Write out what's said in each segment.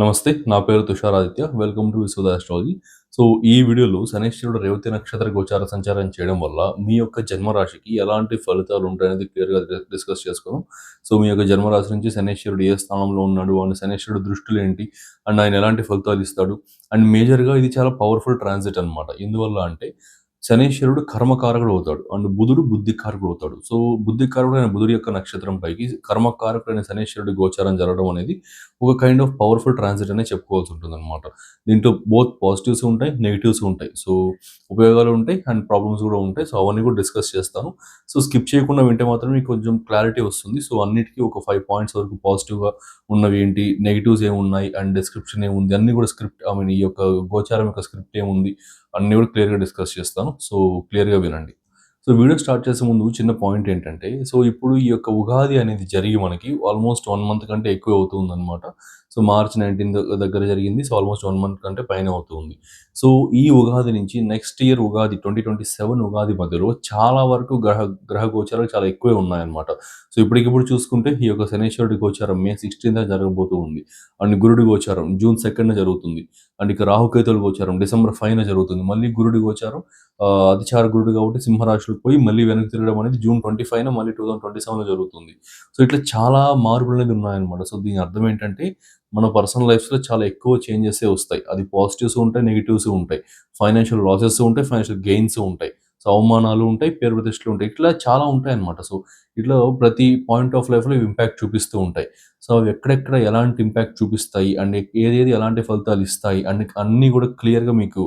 నమస్తే. నా పేరు Tushar Aditya. Welcome to Vishwada astrology. So, ఈ వీడియోలో శనైశ్వరుడు రేవతి నక్షత్ర గోచార సంచారం చేయడం వల్ల మీ యొక్క జన్మరాశికి ఎలాంటి ఫలితాలు ఉంటాయనేది క్లియర్‌గా డిస్కస్ చేసుకుందాం. సో, మీ యొక్క జన్మరాశి నుంచి శనైశ్వరుడు ఏ స్థానంలో ఉన్నాడు? అండ్ శనైశ్వరుడు దృష్టులేంటి? అండ్ ఆయన ఎలాంటి ఫలితాలు ఇస్తాడు? అండ్ మేజర్‌గా ఇది చాలా పవర్‌ఫుల్ ట్రాన్సిట్ అనమాట. ఎందువల్ల అంటే శనైశ్వరుడు కర్మకారకుడు అవుతాడు. అండ్ బుధుడు బుద్ధికారకుడు అవుతాడు. సో, బుద్ధికారకుడైన బుధుడి యొక్క నక్షత్రం పైకి కర్మకారకుడైన శనైశ్వరుడి గోచారం జరగడం అనేది ఒక కైండ్ ఆఫ్ పవర్‌ఫుల్ ట్రాన్సిట్ అనే చెప్పుకోవాల్సి ఉంటుందన్నమాట. దీంట్లో బోత్ పాజిటివ్స్ ఉంటాయి, నెగెటివ్స్ ఉంటాయి. సో, ఉపయోగాలు ఉంటాయి అండ్ ప్రాబ్లమ్స్ కూడా ఉంటాయి. సో, అవన్నీ కూడా డిస్కస్ చేస్తాను. సో, స్కిప్ చేయకుండా వింటే మాత్రం మీకు కొంచెం క్లారిటీ వస్తుంది. సో, అన్నిటికి ఒక 5 పాయింట్స్ వరకు పాజిటివ్‌గా ఉన్నవి ఏంటి, నెగెటివ్స్ ఏమున్నాయి అండ్ డిస్క్రిప్షన్ ఏముంది అన్నీ కూడా ఈ యొక్క గోచారం యొక్క స్క్రిప్ట్ ఏముంది అన్నీ కూడా క్లియర్‌గా డిస్కస్ చేస్తాను. సో, క్లియర్‌గా వినండి. సో, వీడియో స్టార్ట్ చేసే ముందు చిన్న పాయింట్ ఏంటంటే, సో, ఇప్పుడు ఈ యొక్క ఉగాది అనేది జరిగి మనకి ఆల్మోస్ట్ 1 మంత్ కంటే ఎక్కువే అవుతుందనమాట. సో, మార్చ్ 19 దగ్గర జరిగింది. సో, ఆల్మోస్ట్ 1 మంత్ కంటే పైనే అవుతుంది. సో, ఈ ఉగాది నుంచి నెక్స్ట్ ఇయర్ ఉగాది 2027 ఉగాది మధ్యలో చాలా వరకు గ్రహ గోచారాలు చాలా ఎక్కువే ఉన్నాయన్నమాట. సో, ఇప్పటికిప్పుడు చూసుకుంటే ఈ యొక్క శనీశ్వరుడి గోచారం మే 16న జరగబోతూ ఉంది. అండ్ గురుడి గోచారం జూన్ 2న జరుగుతుంది. అండ్ ఇక రాహుకేతువుల గోచారం డిసెంబర్ 5న జరుగుతుంది. మళ్ళీ గురుడి గోచారం అతిచార గురుడు కాబట్టి సింహరాశిలోకి పోయి మళ్ళీ వెనక్కి తిరగడం అనేది జూన్ 25న మళ్ళీ 2027లో జరుగుతుంది. సో, ఇట్లా చాలా మార్పులనేది ఉన్నాయన్నమాట. సో, దీని అర్థం ఏంటంటే మన పర్సనల్ లైఫ్స్‌లో చాలా ఎక్కువ చేంజెసే వస్తాయి. అది పాజిటివ్స్ ఉంటాయి, నెగెటివ్స్ ఉంటాయి. ఫైనాన్షియల్ లాసెస్ ఉంటాయి, ఫైనాన్షియల్ గెయిన్స్ ఉంటాయి. సో, అవమానాలు ఉంటాయి, పేరు ప్రతిష్టలు ఉంటాయి. ఇట్లా చాలా ఉంటాయన్నమాట. సో, ఇట్లా ప్రతి పాయింట్ ఆఫ్ లైఫ్‌లో ఇవి ఇంపాక్ట్ చూపిస్తూ ఉంటాయి. సో, అవి ఎక్కడెక్కడ ఎలాంటి ఇంపాక్ట్ చూపిస్తాయి అండ్ ఏదేది ఎలాంటి ఫలితాలు ఇస్తాయి అన్నీ కూడా క్లియర్‌గా మీకు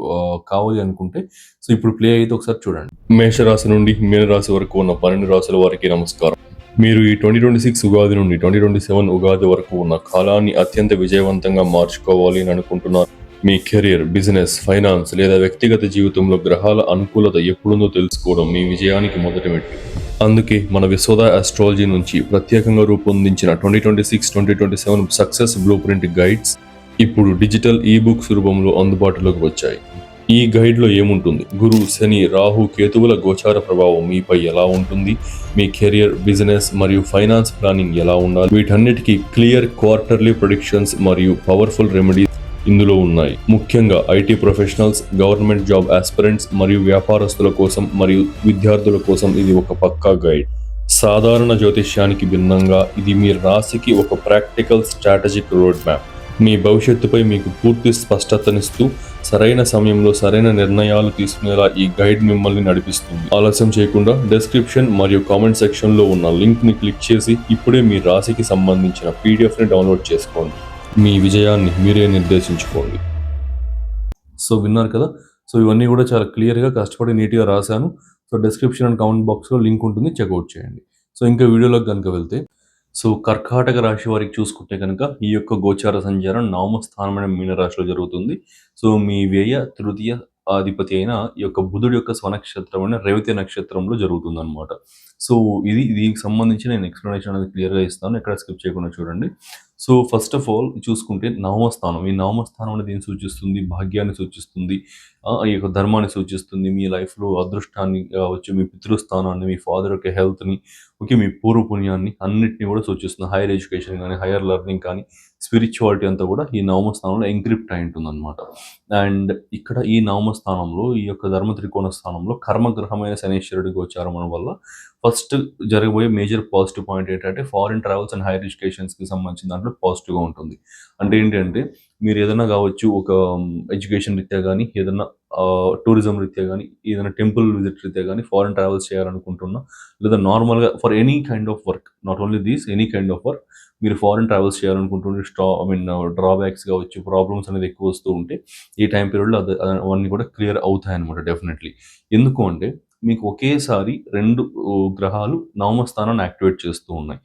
కావాలి అనుకుంటే సో, ఇప్పుడు ప్లే అయితే ఒకసారి చూడండి. మేషరాశి నుండి మీనరాశి వరకు ఉన్న 12 రాశుల వారికి నమస్కారం. మీరు ఈ 2026 ఉగాది నుండి 2027 ఉగాది వరకు ఉన్న కాలాన్ని అత్యంత విజయవంతంగా మార్చుకోవాలి అని అనుకుంటున్నారు. మీ కెరీర్, బిజినెస్, ఫైనాన్స్ లేదా వ్యక్తిగత జీవితంలో గ్రహాల అనుకూలత ఎప్పుడుందో తెలుసుకోవడం మీ విజయానికి మొదటి మెట్టు. అందుకే మన విశ్వద ఆస్ట్రాలజీ నుంచి ప్రత్యేకంగా రూపొందించిన 2026-2027 సక్సెస్ బ్లూ ప్రింట్ గైడ్స్ ఇప్పుడు డిజిటల్ ఈబుక్స్ రూపంలో అందుబాటులోకి వచ్చాయి. ఈ గైడ్లో ఏముంటుంది? గురు, శని, రాహు, కేతువుల గోచార ప్రభావం మీపై ఎలా ఉంటుంది? మీ కెరియర్, బిజినెస్ మరియు ఫైనాన్స్ ప్లానింగ్ ఎలా ఉండాలి? వీటన్నిటికీ క్లియర్ క్వార్టర్లీ ప్రొడిక్షన్స్ మరియు పవర్ఫుల్ రెమెడీస్ ఇందులో ఉన్నాయి. ముఖ్యంగా IT professionals, government job aspirants మరియు వ్యాపారస్తుల కోసం మరియు విద్యార్థుల కోసం ఇది ఒక పక్కా గైడ్. సాధారణ జ్యోతిష్యానికి భిన్నంగా ఇది మీ రాశికి ఒక ప్రాక్టికల్ స్ట్రాటజిక్ రోడ్ మ్యాప్. మీ భవిష్యత్తుపై మీకు పూర్తి స్పష్టతనిస్తూ సరైన సమయంలో సరైన నిర్ణయాలు తీసుకునేలా ఈ గైడ్ మిమ్మల్ని నడిపిస్తుంది. ఆలస్యం చేయకుండా డిస్క్రిప్షన్ మరియు కామెంట్ సెక్షన్లో ఉన్న లింక్ని క్లిక్ చేసి ఇప్పుడే మీ రాశికి సంబంధించిన పీడిఎఫ్ని డౌన్లోడ్ చేసుకోండి. మీ విజయాన్ని మీరే నిర్దేశించుకోండి. సో, విన్నారు కదా. సో, ఇవన్నీ కూడా చాలా క్లియర్‌గా కష్టపడి నీట్‌గా రాశాను. సో, డిస్క్రిప్షన్ అండ్ కామెంట్ బాక్స్‌లో లింక్ ఉంటుంది, చెక్అవుట్ చేయండి. సో, ఇంకా వీడియోలోకి గనుక వెళ్తే సో, కర్కాటక రాశి వారికి చూసుకుంటే కనుక ఈ యొక్క గోచార సంచారం నవమ స్థానమైన మీనరాశిలో జరుగుతుంది. సో, మీ వ్యయ, తృతీయ అధిపతి అయిన ఈ యొక్క బుధుడి యొక్క స్వనక్షత్రమైన రేవతి నక్షత్రంలో జరుగుతుందనమాట. సో, దీనికి సంబంధించి నేను ఎక్స్‌ప్లనేషన్ అనేది క్లియర్‌గా ఇస్తాను. ఎక్కడ స్కిప్ చేయకుండా చూడండి. సో, ఫస్ట్ ఆఫ్ ఆల్ చూసుకుంటే నవమ స్థానం. ఈ నవమ స్థానం అనేది ఏం సూచిస్తుంది? భాగ్యాన్ని సూచిస్తుంది. ఈ యొక్క ధర్మాన్ని సూచిస్తుంది. మీ లైఫ్‌లో అదృష్టాన్ని కావచ్చు, మీ పితృస్థానాన్ని, మీ ఫాదర్ యొక్క హెల్త్‌ని, ఓకే, మీ పూర్వ పుణ్యాన్ని అన్నిటిని కూడా సూచిస్తుంది. హైయర్ ఎడ్యుకేషన్ కానీ, హైయర్ లెర్నింగ్ కానీ, స్పిరిచువాలిటీ అంతా కూడా ఈ నవమ స్థానంలో ఎంక్రిప్ట్ అయి ఉంటుందన్నమాట. అండ్ ఇక్కడ ఈ నవమ స్థానంలో ఈ యొక్క ధర్మ త్రికోణ స్థానంలో కర్మగ్రహమైన శనీశ్వరుడి గోచారం వల్ల ఫస్ట్ జరగబోయే మేజర్ పాజిటివ్ పాయింట్ ఏంటంటే ఫారిన్ ట్రావెల్స్ అండ్ హైయర్ ఎడ్యుకేషన్స్కి సంబంధించిన దాంట్లో పాజిటివ్గా ఉంటుంది. అంటే ఏంటంటే మీరు ఏదైనా కావచ్చు, ఒక ఎడ్యుకేషన్ రీత్యా కానీ, ఏదైనా టూరిజం రీత్యా కానీ, ఏదైనా టెంపుల్ విజిట్ రీత్యా కానీ ఫారిన్ ట్రావెల్స్ చేయాలనుకుంటున్నా, లేదా నార్మల్గా for any kind of work, not only these, any kind of work మీరు ఫారిన్ ట్రావెల్స్ చేయాలనుకుంటుంటే డ్రాబ్యాక్స్ కావచ్చు, ప్రాబ్లమ్స్ అనేది ఎక్కువ వస్తూ ఉంటే ఈ టైం పీరియడ్లో అవన్నీ కూడా క్లియర్ అవుతాయన్నమాట డెఫినెట్లీ. ఎందుకు అంటే మీకు ఒకేసారి 2 గ్రహాలు నవమ స్థానాన్ని యాక్టివేట్ చేస్తూ ఉన్నాయి.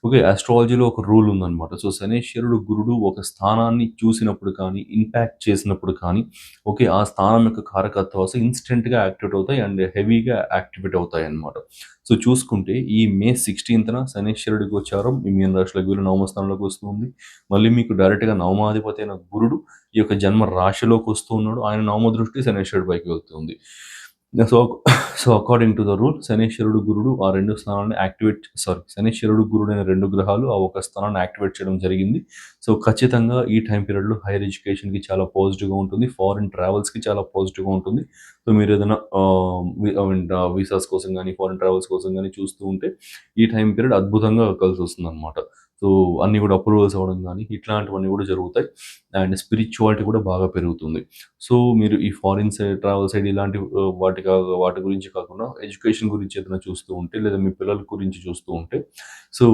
ఓకే, ఆస్ట్రాలజీలో ఒక రూల్ ఉందన్నమాట. సో, శనీశ్వరుడు, గురుడు ఒక స్థానాన్ని చూసినప్పుడు కానీ, ఇంపాక్ట్ చేసినప్పుడు కానీ, ఓకే, ఆ స్థానం యొక్క కారకత్వాలు ఇన్స్టెంట్‌గా యాక్టివేట్ అవుతాయి అండ్ హెవీగా యాక్టివేట్ అవుతాయన్నమాట. సో, చూసుకుంటే ఈ మే 16న శనీశ్వరుడి గోచారం ఈ మీన రాశిలోకి వీళ్ళు నవమ స్థానంలోకి వస్తుంది. మళ్ళీ మీకు డైరెక్ట్‌గా నవమాధిపతి అయిన గురుడు ఈ యొక్క జన్మ రాశిలోకి వస్తూ ఉన్నాడు. ఆయన నవమ దృష్టి శనీశ్వరుడి పైకి వెళ్తుంది. So, so, according to the rule శనీశ్వరుడు, గురుడు ఆ 2 స్థానాలను శనీశ్వరుడు, గురుడైన 2 గ్రహాలు ఆ ఒక స్థానాన్ని యాక్టివేట్ చేయడం జరిగింది. సో, ఖచ్చితంగా ఈ టైమ్ పీరియడ్‌లో హైర్ ఎడ్యుకేషన్‌కి చాలా పాజిటివ్‌గా ఉంటుంది. ఫారెన్ ట్రావెల్స్‌కి చాలా పాజిటివ్‌గా ఉంటుంది. సో, మీరేదైనా ఐ మీన్ వీసాస్ కోసం గానీ, ఫారెన్ ట్రావెల్స్ కోసం గానీ చూస్తూ ఉంటే ఈ టైమ్ పీరియడ్ అద్భుతంగా కలిసొస్తుందనమాట. సో, అన్నీ గూడా అప్రూవల్స్ అవ్వడం గానీ, ఇట్లాంటివన్నీ గూడా జరుగుతాయి. అండ్ స్పిరిచ్యువాలిటీ కూడా బాగా పెరుగుతుంది. సో, మీరు ఈ ఫారిన్ సైడ్, ట్రావెల్ సైడ్ ఇలాంటి వాటి గురించి కాకుండా ఎడ్యుకేషన్ గురించి ఏదైనా చూస్తూ ఉంటే, లేదా మీ పిల్లల గురించి చూస్తూ ఉంటే, సో,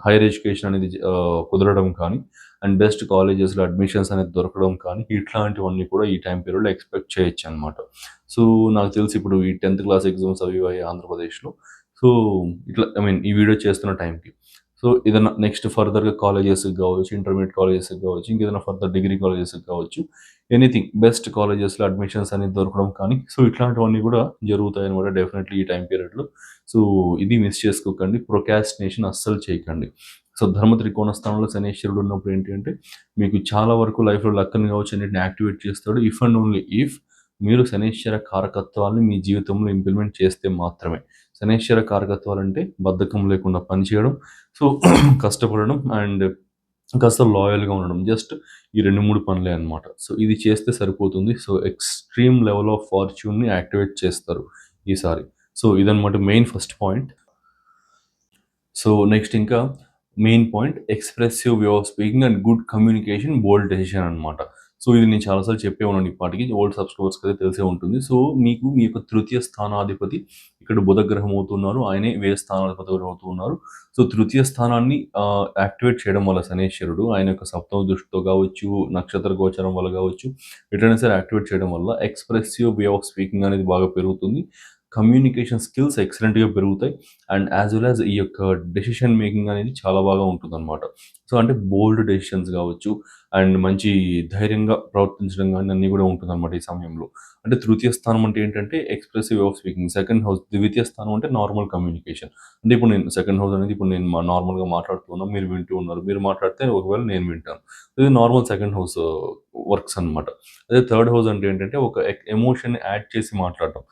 హైర్ ఎడ్యుకేషన్ అనేది కుదరడం కానీ, అండ్ బెస్ట్ కాలేజెస్‌లో అడ్మిషన్స్ అనేది దొరకడం కానీ, ఇట్లాంటివన్నీ కూడా ఈ టైమ్ పీరియడ్‌లో ఎక్స్‌పెక్ట్ చేయొచ్చనమాట. సో, నాకు తెలిసి ఇప్పుడు ఈ 10థ్ క్లాస్ ఎగ్జామ్స్ అవి ఇవి అయ్యాయి ఆంధ్రప్రదేశ్‌లో. సో, ఇట్లా ఐ మీన్ ఈ వీడియో చేస్తున్న టైంకి. సో, ఏదన్నా నెక్స్ట్ ఫర్దర్‌గా కాలేజెస్‌కి గావచ్చు, ఇంటర్మీడియేట్ కాలేజెస్‌కి గావచ్చు, ఇంకేదైనా ఫర్దర్ డిగ్రీ కాలేజెస్‌కి కావచ్చు. ఎనీథింగ్ బెస్ట్ కాలేజెస్‌లో అడ్మిషన్స్ అనేది దొరకడం కానీ, సో, ఇట్లాంటివన్నీ గూడా జరుగుతాయనమాట డెఫినెట్‌లీ ఈ టైమ్ పీరియడ్‌లో. సో, ఇది మిస్ చేసుకోకండి. ప్రొకాస్టినేషన్ అస్సలు చేయకండి. సో, ధర్మ త్రికోణ స్థానంలో శనీశ్వరుడు ఉన్నప్పుడు ఏంటి అంటే, మీకు చాలా వరకు లైఫ్‌లో లక్‌ని గావచ్చు అన్నిటిని యాక్టివేట్ చేస్తాడు. ఇఫ్ అండ్ ఓన్లీ ఇఫ్ మీరు శనీశ్వర కారకత్వాల్ని మీ జీవితంలో ఇంప్లిమెంట్ చేస్తే మాత్రమే. శనైశ్వర కారకత్వాలంటే బద్ధకం లేకుండా పనిచేయడం, సో, కష్టపడడం అండ్ కాస్త లాయల్‌గా ఉండడం. జస్ట్ ఈ 2, 3 పనులే అన్నమాట. సో, ఇది చేస్తే సరిపోతుంది. సో, ఎక్స్‌ట్రీమ్ లెవెల్ ఆఫ్ ఫార్చ్యూన్‌ని యాక్టివేట్ చేస్తారు ఈసారి. సో, ఇదన్నమాట main first point. So, next ఇంకా main point expressive way of speaking and good communication, bold decision అనమాట. సో, ఇది నేను చాలా సార్లు చెప్పే ఉన్నాను ఇప్పటికి. ఓల్డ్ సబ్‌స్క్రైబర్స్‌కైతే తెలిసే ఉంటుంది. సో, మీకు మీ యొక్క తృతీయ స్థానాధిపతి ఇక్కడ బుధ గ్రహం అవుతున్నారు. ఆయనే వ్యయ స్థానాధిపతి కూడా అవుతూ ఉన్నారు. సో, తృతీయ స్థానాన్ని యాక్టివేట్ చేయడం వల్ల శనైశ్వరుడు ఆయన యొక్క సప్తమ దృష్టితో కావచ్చు, నక్షత్ర గోచరం వల్ల కావచ్చు, ఎట్లైనా సరే యాక్టివేట్ చేయడం వల్ల ఎక్స్‌ప్రెసివ్ వే ఆఫ్ స్పీకింగ్ అనేది బాగా పెరుగుతుంది. కమ్యూనికేషన్ స్కిల్స్ ఎక్సలెంట్‌గా పెరుగుతాయి. అండ్ యాస్ వెల్ యాస్ ఈ యొక్క డెసిషన్ మేకింగ్ అనేది చాలా బాగా ఉంటుందన్నమాట. సో, అంటే బోల్డ్ డెసిషన్స్ గావచ్చు, అండ్ మంచి ధైర్యంగా ప్రవర్తించడం గాని అన్నీ గూడా ఉంటుందన్నమాట ఈ సమయంలో. అంటే తృతీయ స్థానం అంటే ఏంటంటే expressive way of speaking. Second house ద్వితీయ స్థానం అంటే నార్మల్ కమ్యూనికేషన్. అంటే ఇప్పుడు నేను సెకండ్ హౌస్ అనేది ఇప్పుడు నేను నార్మల్‌గా మాట్లాడుతూ ఉన్నా, మీరు వింటూ ఉన్నారు. మీరు మాట్లాడితే ఒకవేళ నేను వింటాను. ఇది నార్మల్ సెకండ్ హౌస్ వర్క్స్ అన్నమాట. అదే థర్డ్ హౌస్ అంటే ఏంటంటే ఒక ఎమోషన్‌ని యాడ్ చేసి మాట్లాడటం.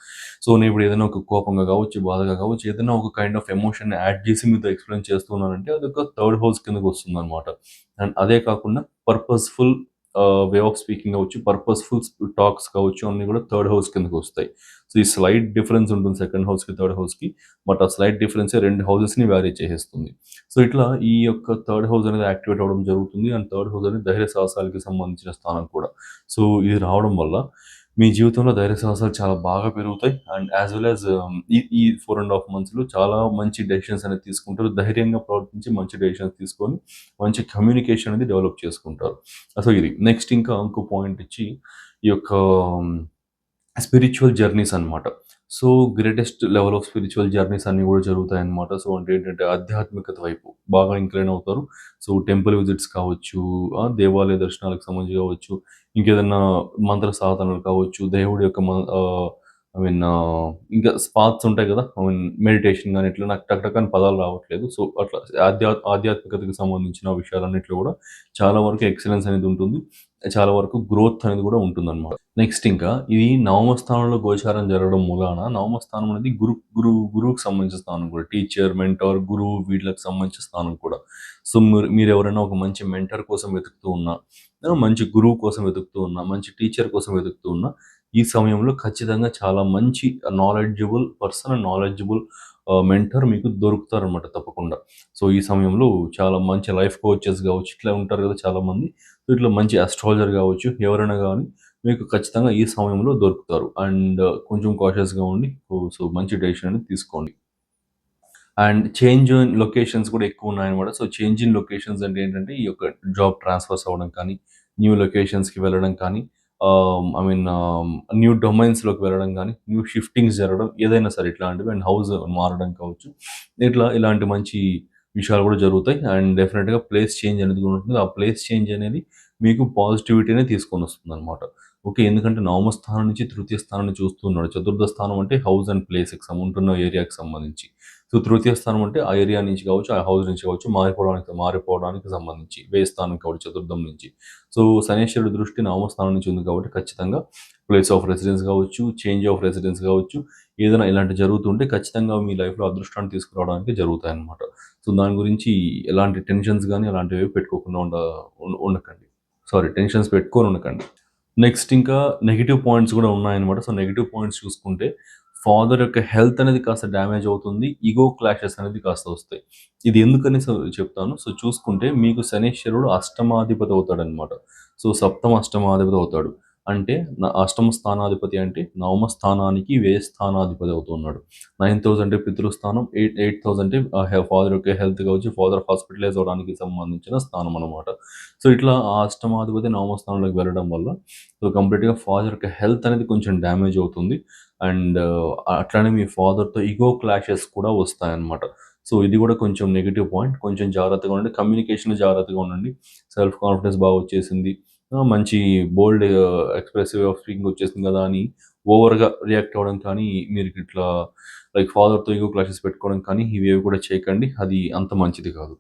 సో, నేనిప్పుడు ఏదైనా ఒక కోపంగా కావచ్చు, బాధగా కావచ్చు, ఏదైనా ఒక కైండ్ ఆఫ్ ఎమోషన్‌ని యాడ్ చేసి మీతో ఎక్స్‌ప్లెయిన్ చేస్తున్నానంటే అదొక థర్డ్ హౌస్ కిందకొస్తుందనమాట. అండ్ అదే కాకుండా పర్పస్‌ఫుల్ వే ఆఫ్ స్పీకింగ్ అవ్వచ్చు, పర్పస్‌ఫుల్ టాక్స్ కావచ్చు, అన్నీ కూడా థర్డ్ హౌస్ కిందకొస్తాయి. సో, ఈ స్లైట్ డిఫరెన్స్ ఉంటుంది సెకండ్ హౌస్‌కి, థర్డ్ హౌస్‌కి. బట్ ఆ స్లైట్ డిఫరెన్సే 2 హౌసెస్‌ని వ్యారీ చేసేస్తుంది. సో, ఇట్లా ఈ యొక్క థర్డ్ హౌస్ అనేది యాక్టివేట్ అవ్వడం జరుగుతుంది. అండ్ థర్డ్ హౌస్ అనేది ధైర్య సాహసాలకి సంబంధించిన స్థానం కూడా. సో, ఇది రావడం వల్ల మీ జీవితంలో ధైర్య సాహసాలు చాలా బాగా పెరుగుతాయి. అండ్ యాస్ వెల్ యాస్ ఈ 4 ½ మంత్స్‌లో చాలా మంచి డెసిషన్స్ అనేది తీసుకుంటారు. ధైర్యంగా ప్రవర్తించి మంచి డెసిషన్స్ తీసుకొని, మంచి కమ్యూనికేషన్ అనేది డెవలప్ చేసుకుంటారు. సో, ఇది. నెక్స్ట్ ఇంకా ఇంకో పాయింట్ ఇచ్చి ఈ యొక్క స్పిరిచ్యువల్ జర్నీస్ అన్నమాట. So, greatest level of spiritual journeys అన్నీ గూడా జరుగుతాయన్నమాట. సో, అంటే ఏంటంటే ఆధ్యాత్మికత వైపు బాగా ఇంక్లైన్ అవుతారు. సో, టెంపుల్ విజిట్స్ కావచ్చు, దేవాలయ దర్శనాలకు సంబంధించి కావచ్చు, ఇంకేదన్నా మంత్ర సాధనలు కావచ్చు, దేవుడి యొక్క ఐ మీన్ ఇంకా స్పాట్స్ ఉంటాయి గదా! ఐ మీన్ మెడిటేషన్ గాని ఇట్లా నాకు టక టక అని పదాలు రావట్లేదు. సో, అట్లా ఆధ్యాత్మికతకు సంబంధించిన విషయాలన్నిట్లో గూడా చాలా వరకు ఎక్సలెన్స్ అనేది ఉంటుంది. చాలా వరకు గ్రోత్ అనేది గూడా ఉంటుందన్నమాట. నెక్స్ట్ ఇంకా ఇది నవమ స్థానంలో గోచారం జరగడం మూలాన నవమ స్థానం అనేది గురువుకి సంబంధించిన స్థానం కూడా. టీచర్, మెంటార్, గురువు వీళ్ళకి సంబంధించిన స్థానం కూడా. సో, మీరెవరైనా ఒక మంచి మెంటర్ కోసం వెతుకుతూ ఉన్నా, మంచి గురువు కోసం వెతుకుతూ ఉన్నా, మంచి టీచర్ కోసం వెతుకుతూ ఉన్నా, ఈ సమయంలో ఖచ్చితంగా చాలా మంచి నాలెడ్జబుల్ పర్సన్, నాలెడ్జబుల్ మెంటర్ మీకు దొరుకుతారనమాట తప్పకుండా. సో, ఈ సమయంలో చాలా మంచి లైఫ్ కోచెస్ గావచ్చు, ఇట్లా ఉంటారు గదా చాలామంది. సో, ఇట్లా మంచి అస్ట్రాలజర్ గావచ్చు, ఎవరైనా గానీ మీకు ఖచ్చితంగా ఈ సమయంలో దొరుకుతారు. అండ్ కొంచెం కాషియస్‌గా ఉండి సో, మంచి డెసిషన్ అనేది తీసుకోండి. అండ్ చేంజ్ ఇన్ లొకేషన్స్ కూడా ఎక్కువున్నాయన్నమాట. సో, చేంజ్ ఇన్ లొకేషన్స్ అంటే ఏంటంటే, ఈ యొక్క జాబ్ ట్రాన్స్‌ఫర్స్ అవ్వడం కానీ, న్యూ లొకేషన్స్‌కి వెళ్ళడం కానీ, ఐ మీన్ న్యూ డొమైన్స్‌లోకి వెళ్ళడం గానీ, న్యూ షిఫ్టింగ్స్ జరగడం ఏదైనా సరే ఇట్లాంటివి అండ్ హౌస్ మారడం కావచ్చు. ఇలాంటి మంచి విషయాలు కూడా జరుగుతాయి. అండ్ డెఫినిట్‌గా ప్లేస్ చేంజ్ అనేది కూడా ఉంటుంది. ఆ ప్లేస్ చేంజ్ అనేది మీకు పాజిటివిటీనే తీసుకొనొస్తుందన్నమాట. ఓకే. ఎందుకంటే నవమ స్థానం నుంచి తృతీయ స్థానాన్ని చూస్తున్నాడు. చతుర్థ స్థానం అంటే హౌస్ అండ్ ప్లేస్‌కి ఉంటున్న ఏరియాకి సంబంధించి. సో, సో తృతీయ స్థానం అంటే ఆ ఏరియా నుంచి కావచ్చు, ఆ హౌస్ నుంచి కావచ్చు మారిపోవడానికి సంబంధించి వ్యయ స్థానం కావచ్చు చతుర్థం నుంచి. సో శనీశ్వరుడి దృష్టి నవమ స్థానం నుంచి ఉంది కాబట్టి ఖచ్చితంగా ప్లేస్ ఆఫ్ రెసిడెన్స్ కావచ్చు, చేంజ్ ఆఫ్ రెసిడెన్స్ కావచ్చు, ఏదైనా ఇలాంటివి జరుగుతుంటే ఖచ్చితంగా మీ లైఫ్‌లో అదృష్టాన్ని తీసుకురావడానికి జరుగుతాయన్నమాట. సో దాని గురించి ఎలాంటి టెన్షన్స్ గాని అలాంటివి పెట్టుకోకుండా ఉండకండి. సారీ, టెన్షన్స్ పెట్టుకొని ఉండకండి. నెక్స్ట్ ఇంకా నెగెటివ్ పాయింట్స్ గూడా ఉన్నాయన్నమాట. సో, నెగెటివ్ పాయింట్స్ చూసుకుంటే, ఫాదర్ యొక్క హెల్త్ అనేది కాస్త డ్యామేజ్ అవుతుంది. ఇగో క్లాషెస్ అనేది కాస్త వస్తాయి. ఇది ఎందుకని చెప్తాను. సో, చూసుకుంటే మీకు శనీశ్వరుడు అష్టమాధిపతి అవుతాడనమాట. సో, సప్తమ అష్టమాధిపతి అవుతాడు. అంటే అష్టమ స్థానాధిపతి అంటే నవమ స్థానానికి వ్యయ స్థానాధిపతి అవుతున్నాడు. 9థ్ హౌస్ అంటే పితృస్థానం. 8థ్ హౌస్ అంటే ఫాదర్ యొక్క హెల్త్ కావచ్చు, ఫాదర్ హాస్పిటలైజ్ అవ్వడానికి సంబంధించిన స్థానం అనమాట. సో, ఇట్లా ఆ అష్టమాధిపతి నవమ స్థానంలోకి వెళ్ళడం వల్ల సో, కంప్లీట్‌గా ఫాదర్ యొక్క హెల్త్ అనేది కొంచెం డ్యామేజ్ అవుతుంది. అండ్ అట్లానే మీ ఫాదర్‌తో ఇగో క్లాషెస్ కూడా వస్తాయన్నమాట. సో, ఇది కూడా కొంచెం నెగెటివ్ పాయింట్. కొంచెం జాగ్రత్తగా ఉండండి. కమ్యూనికేషన్‌లో జాగ్రత్తగా ఉండండి. సెల్ఫ్ కాన్ఫిడెన్స్ బాగా వచ్చేసింది. మంచి బోల్డ్ ఎక్స్‌ప్రెసివ్ వే ఆఫ్ స్పీకింగ్ వచ్చేసింది కదా అని ఓవర్‌గా రియాక్ట్ అవ్వడం కానీ, మీరు ఇట్లా లైక్ ఫాదర్‌తో ఇగో క్లాషెస్ పెట్టుకోవడం కానీ ఇవేవి కూడా చేయకండి. అది అంత మంచిది కాదు.